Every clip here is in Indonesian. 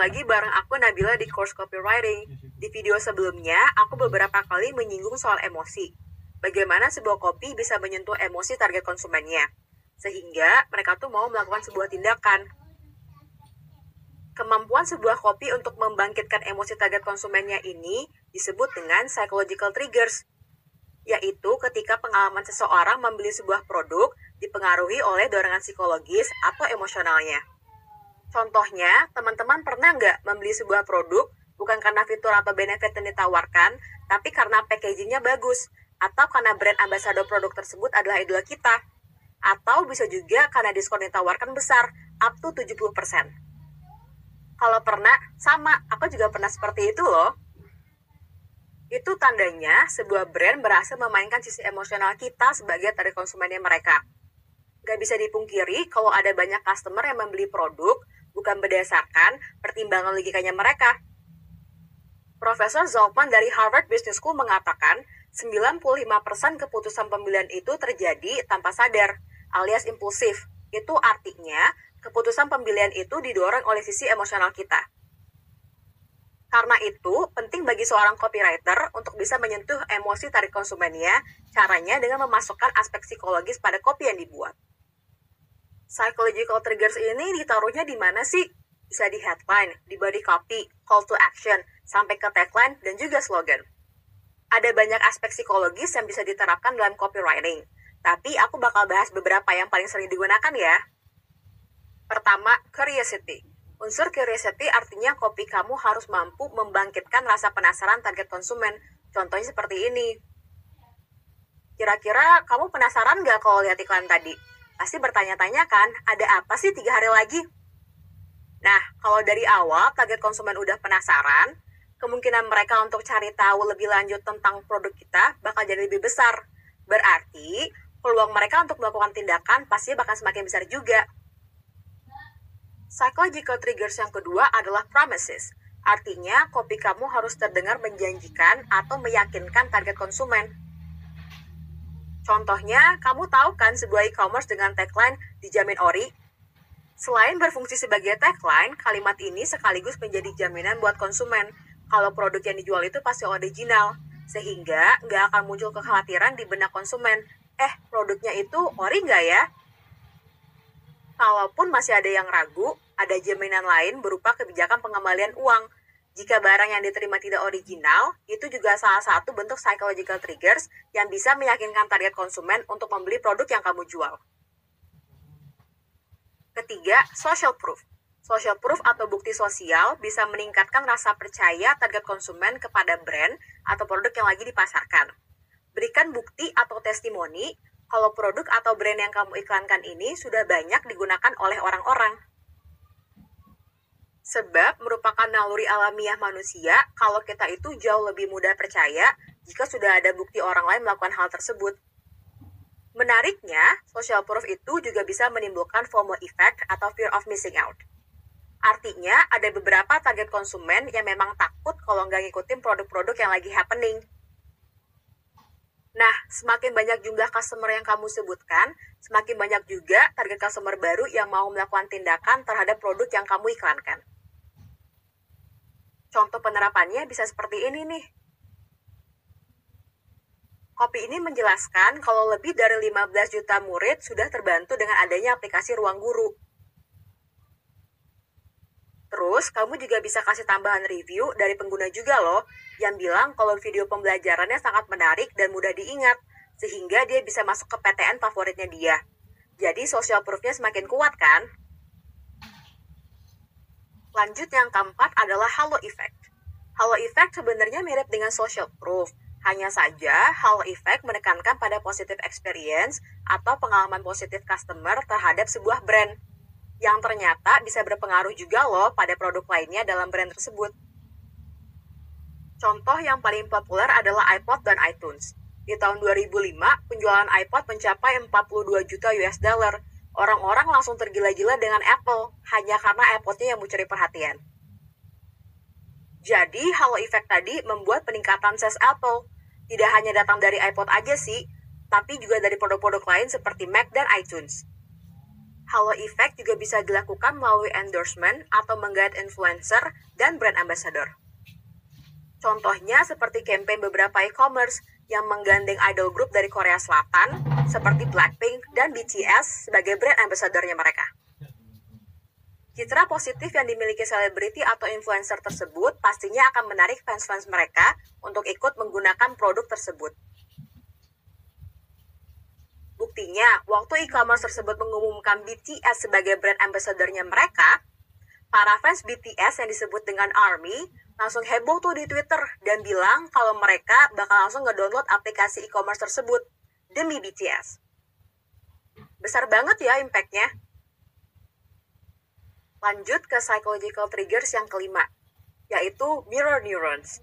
lagi bareng aku Nabila di course copywriting. Di video sebelumnya, aku beberapa kali menyinggung soal emosi. Bagaimana sebuah copy bisa menyentuh emosi target konsumennya. Sehingga mereka tuh mau melakukan sebuah tindakan. Kemampuan sebuah copy untuk membangkitkan emosi target konsumennya ini disebut dengan psychological triggers. Yaitu ketika pengalaman seseorang membeli sebuah produk dipengaruhi oleh dorongan psikologis atau emosionalnya. Contohnya, teman-teman pernah nggak membeli sebuah produk bukan karena fitur atau benefit yang ditawarkan, tapi karena packagingnya bagus, atau karena brand ambassador produk tersebut adalah idola kita, atau bisa juga karena diskon yang ditawarkan besar, up to 70%. Kalau pernah, sama, aku juga pernah seperti itu loh. Itu tandanya sebuah brand berhasil memainkan sisi emosional kita sebagai target konsumennya mereka. Gak bisa dipungkiri kalau ada banyak customer yang membeli produk bukan berdasarkan pertimbangan logikanya mereka. Profesor Zalcman dari Harvard Business School mengatakan 95% keputusan pembelian itu terjadi tanpa sadar, alias impulsif. Itu artinya keputusan pembelian itu didorong oleh sisi emosional kita. Karena itu, penting bagi seorang copywriter untuk bisa menyentuh emosi tarik konsumennya, caranya dengan memasukkan aspek psikologis pada copy yang dibuat. Psychological triggers ini ditaruhnya di mana sih? Bisa di headline, di body copy, call to action, sampai ke tagline, dan juga slogan. Ada banyak aspek psikologis yang bisa diterapkan dalam copywriting, tapi aku bakal bahas beberapa yang paling sering digunakan ya. Pertama, curiosity. Unsur curiosity artinya copy kamu harus mampu membangkitkan rasa penasaran target konsumen. Contohnya seperti ini. Kira-kira kamu penasaran nggak kalau lihat iklan tadi? Pasti bertanya-tanya kan, ada apa sih 3 hari lagi? Nah, kalau dari awal target konsumen udah penasaran, kemungkinan mereka untuk cari tahu lebih lanjut tentang produk kita bakal jadi lebih besar. Berarti, peluang mereka untuk melakukan tindakan pasti bakal semakin besar juga. Psychological triggers yang kedua adalah promises. Artinya, copy kamu harus terdengar menjanjikan atau meyakinkan target konsumen. Contohnya, kamu tahu kan sebuah e-commerce dengan tagline dijamin ori? Selain berfungsi sebagai tagline, kalimat ini sekaligus menjadi jaminan buat konsumen kalau produk yang dijual itu pasti original, sehingga nggak akan muncul kekhawatiran di benak konsumen, produknya itu ori nggak ya? Kalaupun masih ada yang ragu, ada jaminan lain berupa kebijakan pengembalian uang. Jika barang yang diterima tidak original, itu juga salah satu bentuk psychological triggers yang bisa meyakinkan target konsumen untuk membeli produk yang kamu jual. Ketiga, social proof. Social proof atau bukti sosial bisa meningkatkan rasa percaya target konsumen kepada brand atau produk yang lagi dipasarkan. Berikan bukti atau testimoni kalau produk atau brand yang kamu iklankan ini sudah banyak digunakan oleh orang-orang. Sebab merupakan naluri alamiah manusia kalau kita itu jauh lebih mudah percaya jika sudah ada bukti orang lain melakukan hal tersebut. Menariknya, social proof itu juga bisa menimbulkan FOMO effect atau fear of missing out. Artinya, ada beberapa target konsumen yang memang takut kalau nggak ngikutin produk-produk yang lagi happening. Nah, semakin banyak jumlah customer yang kamu sebutkan, semakin banyak juga target customer baru yang mau melakukan tindakan terhadap produk yang kamu iklankan. Contoh penerapannya bisa seperti ini nih. Copy ini menjelaskan kalau lebih dari 15 juta murid sudah terbantu dengan adanya aplikasi Ruang Guru. Terus, kamu juga bisa kasih tambahan review dari pengguna juga loh, yang bilang kalau video pembelajarannya sangat menarik dan mudah diingat, sehingga dia bisa masuk ke PTN favoritnya dia. Jadi, social proof-nya semakin kuat kan? Lanjut yang keempat adalah halo effect. Halo effect sebenarnya mirip dengan social proof. Hanya saja, halo effect menekankan pada positive experience atau pengalaman positif customer terhadap sebuah brand. Yang ternyata bisa berpengaruh juga loh pada produk lainnya dalam brand tersebut. Contoh yang paling populer adalah iPod dan iTunes. Di tahun 2005, penjualan iPod mencapai 42 juta US dollar. Orang-orang langsung tergila-gila dengan Apple, hanya karena iPod-nya yang mencuri perhatian. Jadi, halo effect tadi membuat peningkatan sales Apple. Tidak hanya datang dari iPod aja sih, tapi juga dari produk-produk lain seperti Mac dan iTunes. Halo effect juga bisa dilakukan melalui endorsement atau menggait influencer dan brand ambassador. Contohnya seperti campaign beberapa e-commerce yang menggandeng idol group dari Korea Selatan seperti Blackpink dan BTS sebagai brand ambassadornya mereka. Citra positif yang dimiliki selebriti atau influencer tersebut pastinya akan menarik fans-fans mereka untuk ikut menggunakan produk tersebut. Buktinya, waktu e-commerce tersebut mengumumkan BTS sebagai brand ambassadornya mereka, para fans BTS yang disebut dengan ARMY langsung heboh tuh di Twitter dan bilang kalau mereka bakal langsung ngedownload aplikasi e-commerce tersebut demi BTS. Besar banget ya impact-nya. Lanjut ke psychological triggers yang kelima, yaitu mirror neurons.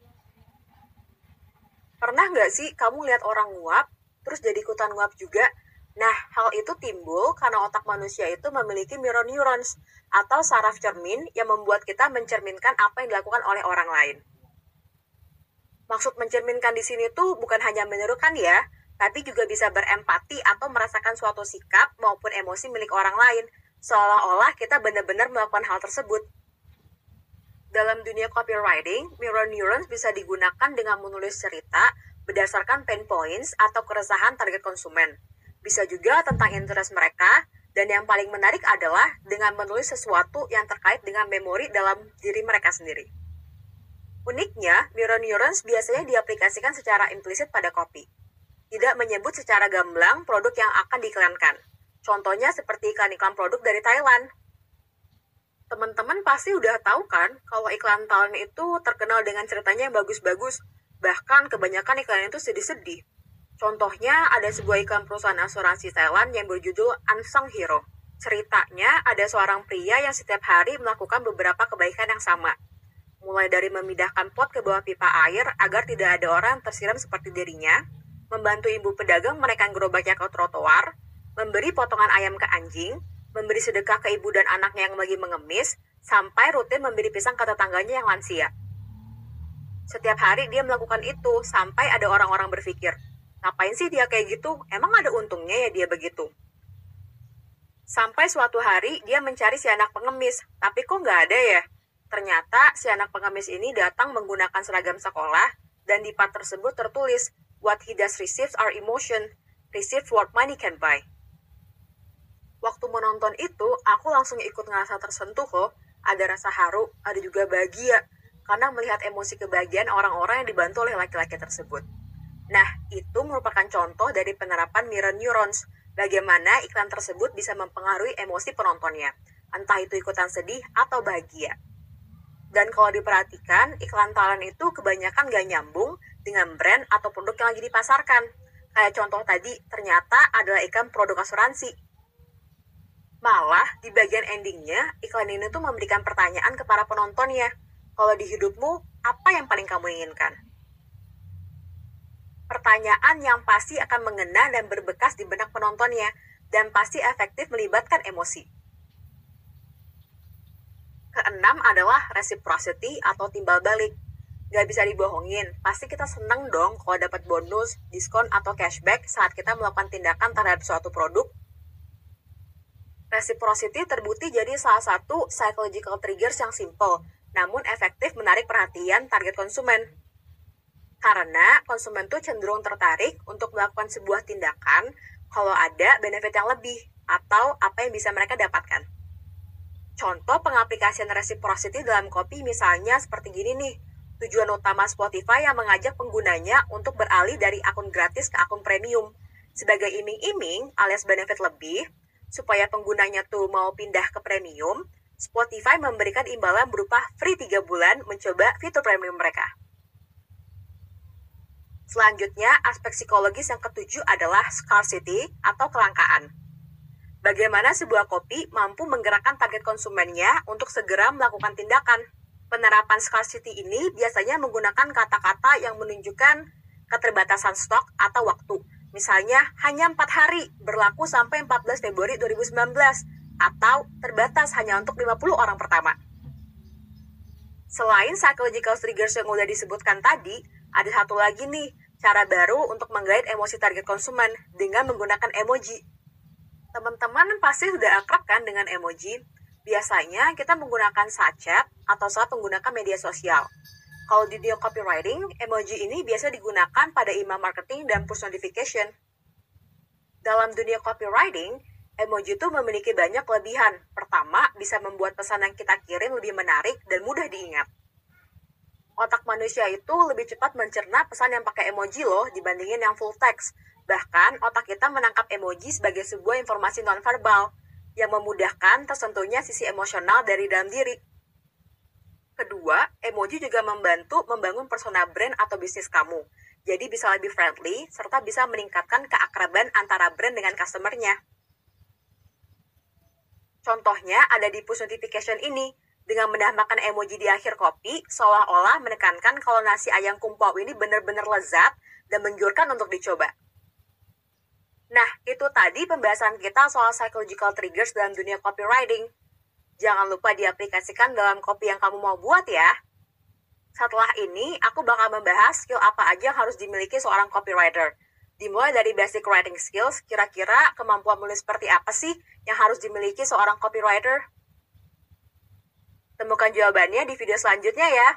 Pernah nggak sih kamu lihat orang nguap, terus jadi ikutan nguap juga? Nah, hal itu timbul karena otak manusia itu memiliki mirror neurons, atau saraf cermin yang membuat kita mencerminkan apa yang dilakukan oleh orang lain. Maksud mencerminkan di sini tuh bukan hanya menirukan ya, tapi juga bisa berempati atau merasakan suatu sikap maupun emosi milik orang lain, seolah-olah kita benar-benar melakukan hal tersebut. Dalam dunia copywriting, mirror neurons bisa digunakan dengan menulis cerita berdasarkan pain points atau keresahan target konsumen. Bisa juga tentang interest mereka, dan yang paling menarik adalah dengan menulis sesuatu yang terkait dengan memori dalam diri mereka sendiri. Uniknya, mirror neurons biasanya diaplikasikan secara implisit pada copy. Tidak menyebut secara gamblang produk yang akan diiklankan. Contohnya seperti iklan-iklan produk dari Thailand. Teman-teman pasti udah tahu kan kalau iklan Thailand itu terkenal dengan ceritanya yang bagus-bagus. Bahkan kebanyakan iklan itu sedih-sedih. Contohnya ada sebuah iklan perusahaan asuransi Thailand yang berjudul Unsung Hero. Ceritanya ada seorang pria yang setiap hari melakukan beberapa kebaikan yang sama. Mulai dari memindahkan pot ke bawah pipa air agar tidak ada orang tersiram seperti dirinya, membantu ibu pedagang menaikkan gerobaknya ke trotoar, memberi potongan ayam ke anjing, memberi sedekah ke ibu dan anaknya yang lagi mengemis, sampai rutin memberi pisang ke tetangganya yang lansia. Setiap hari dia melakukan itu, sampai ada orang-orang berpikir, ngapain sih dia kayak gitu? Emang ada untungnya ya dia begitu? Sampai suatu hari dia mencari si anak pengemis, tapi kok nggak ada ya? Ternyata si anak pengemis ini datang menggunakan seragam sekolah, dan di part tersebut tertulis, what he does receives are emotion, receive what money can buy. Waktu menonton itu, aku langsung ikut ngerasa tersentuh loh. Ada rasa haru, ada juga bahagia, karena melihat emosi kebahagiaan orang-orang yang dibantu oleh laki-laki tersebut. Nah, itu merupakan contoh dari penerapan mirror neurons, bagaimana iklan tersebut bisa mempengaruhi emosi penontonnya, entah itu ikutan sedih atau bahagia. Dan kalau diperhatikan, iklan Thailand itu kebanyakan gak nyambung dengan brand atau produk yang lagi dipasarkan. Kayak contoh tadi, ternyata adalah iklan produk asuransi. Malah, di bagian endingnya, iklan ini tuh memberikan pertanyaan ke para penontonnya. Kalau di hidupmu, apa yang paling kamu inginkan? Pertanyaan yang pasti akan mengena dan berbekas di benak penontonnya, dan pasti efektif melibatkan emosi. Keenam adalah reciprocity atau timbal balik. Gak bisa dibohongin, pasti kita seneng dong kalau dapat bonus, diskon, atau cashback saat kita melakukan tindakan terhadap suatu produk. Reciprocity terbukti jadi salah satu psychological triggers yang simple, namun efektif menarik perhatian target konsumen. Karena konsumen tuh cenderung tertarik untuk melakukan sebuah tindakan kalau ada benefit yang lebih atau apa yang bisa mereka dapatkan. Contoh pengaplikasian reciprocity dalam copy misalnya seperti gini nih. Tujuan utama Spotify yang mengajak penggunanya untuk beralih dari akun gratis ke akun premium. Sebagai iming-iming alias benefit lebih, supaya penggunanya tuh mau pindah ke premium, Spotify memberikan imbalan berupa free 3 bulan mencoba fitur premium mereka. Selanjutnya, aspek psikologis yang ketujuh adalah scarcity atau kelangkaan. Bagaimana sebuah kopi mampu menggerakkan target konsumennya untuk segera melakukan tindakan. Penerapan scarcity ini biasanya menggunakan kata-kata yang menunjukkan keterbatasan stok atau waktu. Misalnya, hanya 4 hari, berlaku sampai 14 Februari 2019, atau terbatas hanya untuk 50 orang pertama. Selain psychological triggers yang udah disebutkan tadi, ada satu lagi nih, cara baru untuk menggait emosi target konsumen dengan menggunakan emoji. Teman-teman pasti sudah akrab kan dengan emoji? Biasanya kita menggunakan chat atau saat menggunakan media sosial. Kalau di dunia copywriting, emoji ini biasa digunakan pada email marketing dan push notification. Dalam dunia copywriting, emoji itu memiliki banyak kelebihan. Pertama, bisa membuat pesan yang kita kirim lebih menarik dan mudah diingat. Otak manusia itu lebih cepat mencerna pesan yang pakai emoji loh dibandingin yang full text. Bahkan, otak kita menangkap emoji sebagai sebuah informasi nonverbal yang memudahkan tersentuhnya sisi emosional dari dalam diri. Kedua, emoji juga membantu membangun persona brand atau bisnis kamu. Jadi bisa lebih friendly, serta bisa meningkatkan keakraban antara brand dengan customer-nya. Contohnya ada di push notification ini. Dengan menambahkan emoji di akhir kopi, seolah-olah menekankan kalau nasi ayam kumpau ini benar-benar lezat dan menggiurkan untuk dicoba. Nah, itu tadi pembahasan kita soal psychological triggers dalam dunia copywriting. Jangan lupa diaplikasikan dalam copy yang kamu mau buat ya. Setelah ini, aku bakal membahas skill apa aja yang harus dimiliki seorang copywriter. Dimulai dari basic writing skills, kira-kira kemampuan menulis seperti apa sih yang harus dimiliki seorang copywriter? Temukan jawabannya di video selanjutnya ya.